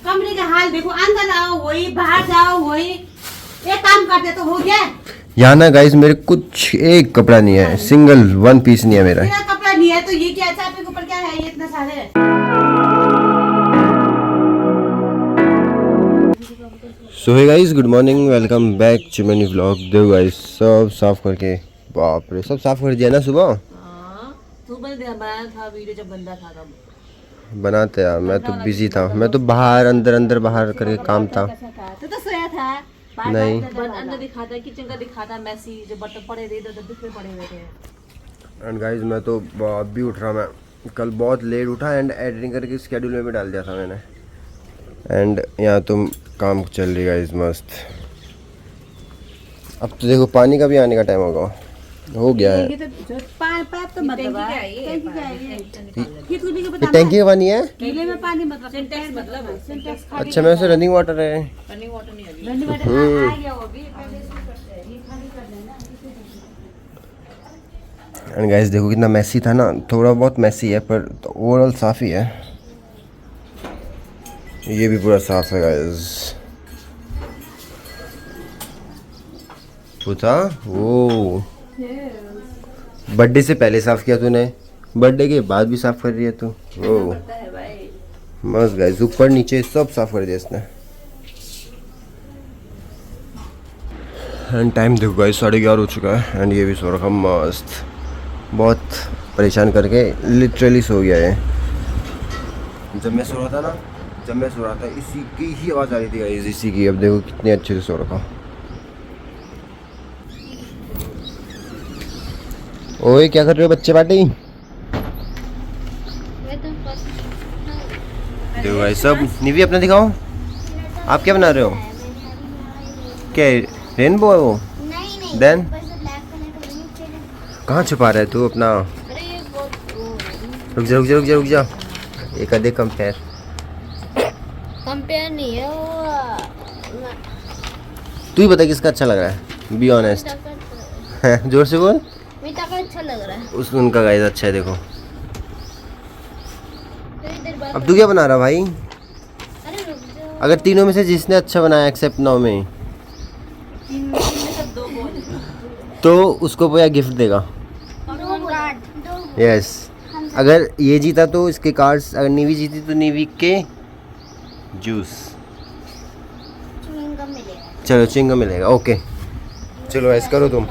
कमरे का हाल देखो, अंदर आओ वही, बाहर जाओ वही, एक काम करते तो हो गया। यहाँ ना गाइस मेरे कुछ एक कपड़ा नहीं है, सिंगल वन पीस नहीं है मेरा। मेरा कपड़ा नहीं है तो ये क्या है? आपके ऊपर क्या है ये इतना सारे? So hey guys, good morning, welcome back to my new vlog. देखो गाइस सब साफ करके, बाप रे सब साफ कर दिया ना सुबह। सुबह बनाया था वीडियो जब बंदा था तब बनाते यार, मैं तो बिजी था, मैं तो बाहर अंदर बाहर करके काम था। तो सोया था नहीं अंदर दिखाता, किचन का दिखाता, मैसी जो बर्तन पड़े थे इधर बिखरे पड़े हुए थे। एंड गाइस मैं तो अब भी उठ रहा, मैं कल बहुत लेट उठा एंड एडिटिंग करके स्केड्यूल में भी डाल दिया था मैंने। एंड यहाँ तुम काम चल रही गाइस मस्त। अब तो देखो पानी का भी आने का टाइम होगा, हो गया है। ये तो पाइप तो मतलब टैंकी का पानी है, गीले में पानी मतलब सिंटेक्स मतलब सिंटेक्स खाली। अच्छा मैं उसे रनिंग वाटर है। रनिंग वाटर नहीं है, रनिंग वाटर आ गया वो भी पहले से करते हैं, ये खाली कर देना। एंड गाइस देखो कितना मैसी था ना, थोड़ा बहुत मैसी है पर ओवरऑल साफ ही है। ये भी पूरा साफ है गाइस। पूछा वो बर्थडे से पहले साफ किया तूने, बर्थडे के बाद भी साफ कर रही है तू। ओ मस्त गाइस, ऊपर नीचे सब साफ कर दिया इसने। एंड टाइम देखो गाइस 11:30 हो चुका है एंड ये भी सो रखा मस्त, बहुत परेशान करके लिटरली सो गया है। जब मैं सो रहा था इसी की ही आवाज़ आ रही थी गाइस, इसी की। अब देखो कितने अच्छे से सो रखा। ओए क्या कर रहे हो बच्चे पार्टी? देखो भाई सब, निवी अपना दिखाओ, आप क्या बना रहे हो? क्या रेनबो है वो? नहीं देन कहाँ छुपा रहा है तू अपना? रुक जा एक आधे कंपेयर नहीं है वो। तू ही बता किसका अच्छा लग रहा है, बी ऑनेस्ट। जोर से बोल। मीठा का अच्छा लग रहा है। उस उनका गाइस अच्छा है देखो। तो इधर बात। अब तू क्या बना रहा भाई? अरे रुक जाओ। अगर तीनों में से जिसने अच्छा बनाया एक्सेप्ट 9 में, तो उसको पोया गिफ्ट देगा। यस अगर ये जीता तो इसके कार्ड्स, अगर नीवी जीती तो नीवी के जूस। च्युइंगम मिलेगा। चलो चिंगम मिलेगा, ओके। चलो ऐसा करो तुम।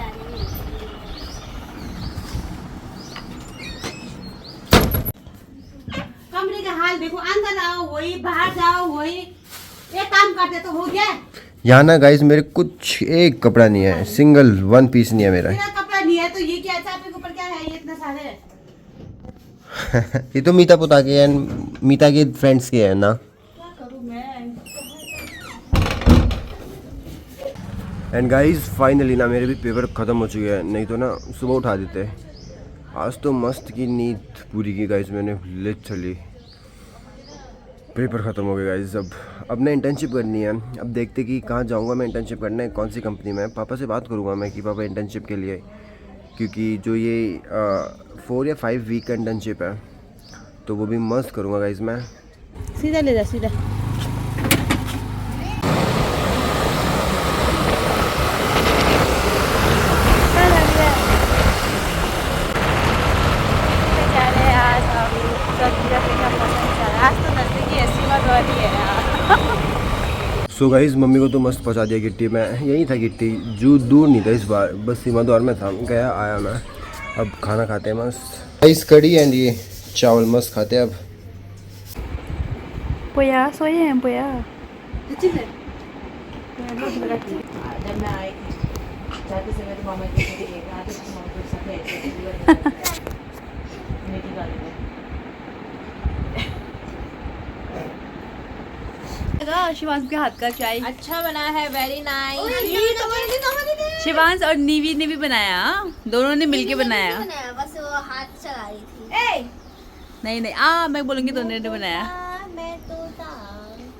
कमरे का हाल देखो, अंदर आओ वही, बाहर जाओ वही, एक काम करते तो हो गया। यहाँ ना गाइस मेरे कुछ एक कपड़ा नहीं है, सिंगल वन पीस नहीं है मेरा। मेरा कपड़ा नहीं है तो ये क्या है? आपके ऊपर क्या है ये इतना सारे? ये तो मीता पुता के हैं, मीता के फ्रेंड्स के हैं ना। क्या करूं मैं? एंड गाइस फाइनली ना मेरे भी पेपर ख़त्म हो चुके हैं, नहीं तो ना सुबह उठा देते। आज तो मस्त की नींद पूरी की गाइस मैंने, लिटरली पेपर ख़त्म हो गए गाइस। अब मैं इंटर्नशिप करनी है, अब देखते कि कहाँ जाऊँगा मैं इंटर्नशिप करने, कौन सी कंपनी में। पापा से बात करूँगा मैं कि पापा इंटर्नशिप के लिए, क्योंकि जो ये 4 या 5 वीक का इंटर्नशिप है तो वो भी मस्त करूँगा गाइस मैं। सीधा ले जा सीधा। सो गाइस मम्मी को तो मस्त पहुंचा दिया गिट्टी में, यही था गिट्टी, जो दूर नहीं था इस बार, बस सीमा द्वार में था, गया आया मैं। अब खाना खाते हैं मस्त गाइस, कड़ी एंड ये चावल मस्त खाते हैं अब। पोया सोए हैं पोया। जब मैं आई थी जाते समय तो मामा के शिवांश के हाथ का चाय अच्छा बना है, वेरी नाइस। शिवांश और नीवी ने भी बनाया, दोनों ने मिलके बनाया। बस वो हाथ चला रही थी। नहीं मैं बोलूंगी दोनों ने बनाया। मैं तो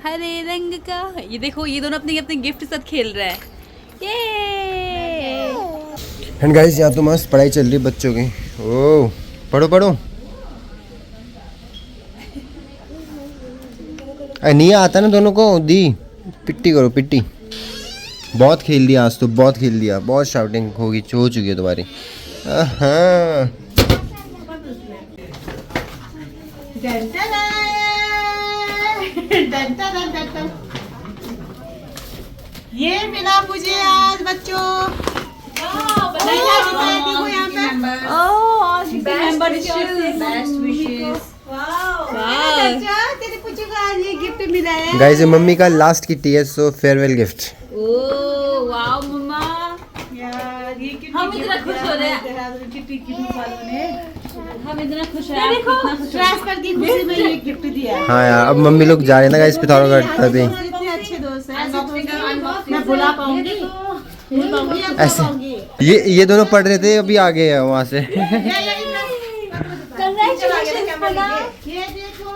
हरे रंग का, ये देखो ये दोनों अपने अपने गिफ्ट के साथ खेल रहा है। ये एंड गाइस यहाँ तो मस्त पढ़ाई चल रही है बच्चों की। ओह पढ़ो नहीं आता ना दोनों को दी। पिट्टी करो पिट्टी। बहुत खेल दिया आज तो, बहुत खेल दिया, बहुत शाउटिंग हो चुकी है तुम्हारी। हाँ ये मिला मुझे आज बच्चों। तेरे कुछ आज ये गिफ्ट मिला है गाइस, ये मम्मी का लास्ट किट्टी है, सो फेयरवेल गिफ्ट। वाओ मम्मा, यार ये कितनी हम इतना खुश हो रहे हैं। हम इतना खुश हैं। देखो ट्रांसफर की खुशी में ये गिफ्ट दिया। हाँ यार, अब मम्मी लोग जा रहे हैं ना गाइस पिथौरागढ़ तभी। इतने अच्छे दोस्त हैं, मैं भुला पाऊंगी? ऐसे ये दोनों पढ़ रहे थे, अभी आ गए हैं वहाँ से। ये देखो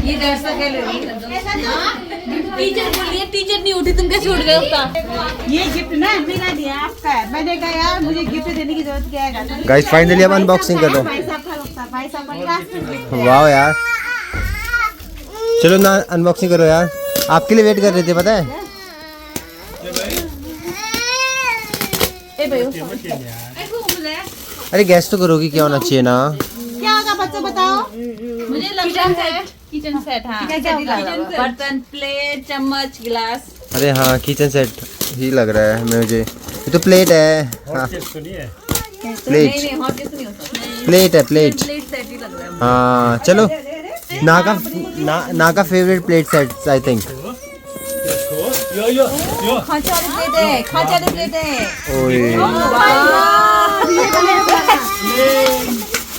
ये दर्शक है। टीचर बोलिए, टीचर नहीं उठी, तुम कैसे उठ गए उसका? ये गिफ्ट ना मेरा दिया आपका है। मैंने कहा यार मुझे गिफ्ट देने की जरूरत क्या है। गाइस फाइनली अब अनबॉक्सिंग कर दो। भाई साहब का रुकता, भाई साहब का क्लास में। वाह यार, चलो ना अनबॉक्सिंग करो यार, आपके लिए वेट कर रहे थे पता है। अरे गैस तो करोगी, क्या होना चाहिए ना। क्या होगा बच्चों बताओ? मुझे लगता है किचन सेट। हाँ, बर्तन, प्लेट, चम्मच, गिलास। अरे हाँ, किचन सेट ही लग रहा है मुझे। ये तो प्लेट है। हाँ प्लेट, नहीं हॉट नहीं होता। प्लेट है प्लेट। प्लेट सेट ही लग रहा है। हाँ चलो, ना का favourite plate set I think. खांचा वाली प्लेट है, खांचा वाली प्लेट है। ओए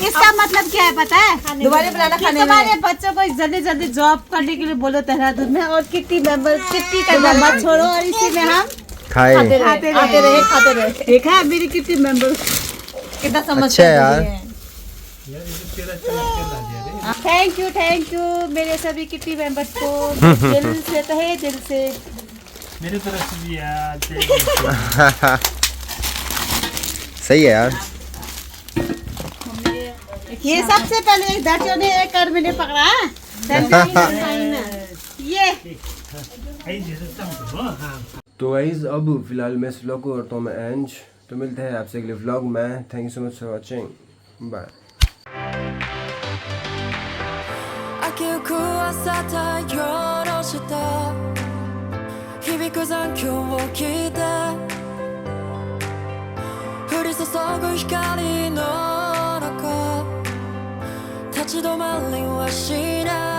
इसका मतलब क्या है पता है? दोबारा बनाना कि खाने तुम्हारे में। बच्चों को जल्दी जल्दी जॉब करने के लिए बोलो देहरादून में, और किट्टी करना मत छोड़ो, और इसी में हम खाए। आते रहे। देखा है मेरी किट्टी मेंबर कितना समझ अच्छा है यार। थैंक यू मेरे सभी किट्टी मेंबर्स को दिल से, तहे दिल से। मेरी तरफ से भी यार। सही है यार। ये सबसे पहले एक दर्जों ने एक कर मैंने पकड़ा है। ये तो गाइस अब फिलहाल मैं इस व्लॉग को करता हूँ मैं एंड। तो मिलते हैं आपसे अगले व्लॉग में। Thank you so much for watching, bye. 明けゆく朝太陽の下響く残響を聞いて降り注ぐ光の中立ち止まりはしない